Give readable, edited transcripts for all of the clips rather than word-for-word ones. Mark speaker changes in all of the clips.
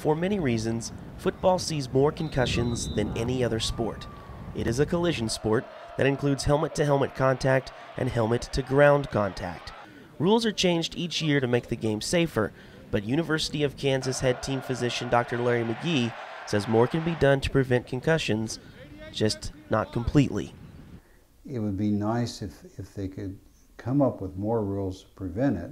Speaker 1: For many reasons, football sees more concussions than any other sport. It is a collision sport that includes helmet-to-helmet contact and helmet-to-ground contact. Rules are changed each year to make the game safer, but University of Kansas head team physician Dr. Larry McGee says more can be done to prevent concussions, just not completely.
Speaker 2: It would be nice if they could come up with more rules to prevent it.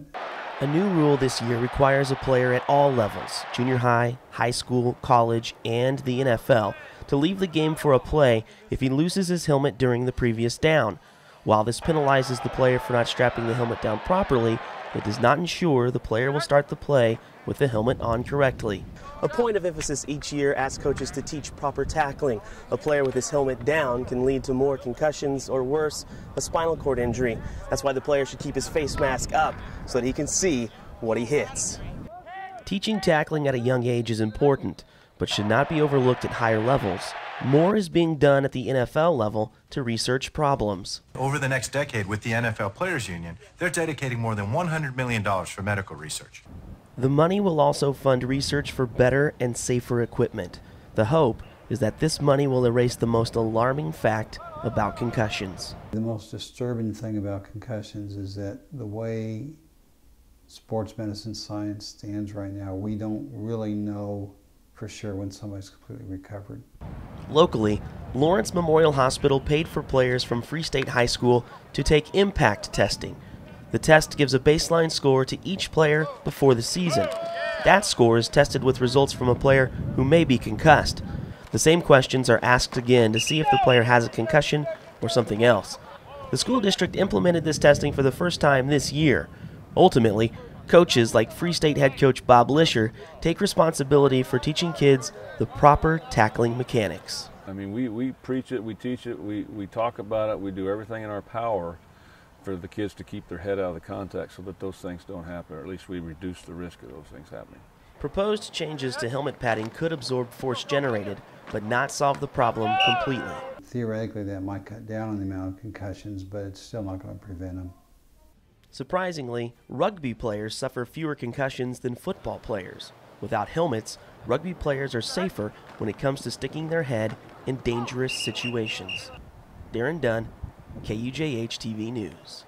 Speaker 1: A new rule this year requires a player at all levels, junior high, high school, college, and the NFL, to leave the game for a play if he loses his helmet during the previous down. While this penalizes the player for not strapping the helmet down properly, it does not ensure the player will start the play with the helmet on correctly. A point of emphasis each year asks coaches to teach proper tackling. A player with his helmet down can lead to more concussions or worse, a spinal cord injury. That's why the player should keep his face mask up so that he can see what he hits. Teaching tackling at a young age is important, but should not be overlooked at higher levels. More is being done at the NFL level to research problems.
Speaker 3: Over the next decade with the NFL Players Union, they're dedicating more than $100 million for medical research.
Speaker 1: The money will also fund research for better and safer equipment. The hope is that this money will erase the most alarming fact about concussions.
Speaker 2: The most disturbing thing about concussions is that the way sports medicine science stands right now, we don't really know for sure when somebody's completely recovered.
Speaker 1: Locally, Lawrence Memorial Hospital paid for players from Free State High School to take impact testing. The test gives a baseline score to each player before the season. That score is tested with results from a player who may be concussed. The same questions are asked again to see if the player has a concussion or something else. The school district implemented this testing for the first time this year. Ultimately, coaches like Free State head coach Bob Lisher take responsibility for teaching kids the proper tackling mechanics.
Speaker 4: I mean, we preach it, we teach it, we talk about it, we do everything in our power for the kids to keep their head out of the contact so that those things don't happen, or at least we reduce the risk of those things happening.
Speaker 1: Proposed changes to helmet padding could absorb force generated, but not solve the problem completely.
Speaker 2: Theoretically, that might cut down on the amount of concussions, but it's still not going to prevent them.
Speaker 1: Surprisingly, rugby players suffer fewer concussions than football players. Without helmets, rugby players are safer when it comes to sticking their head in dangerous situations. Darren Dunn, KUJH TV News.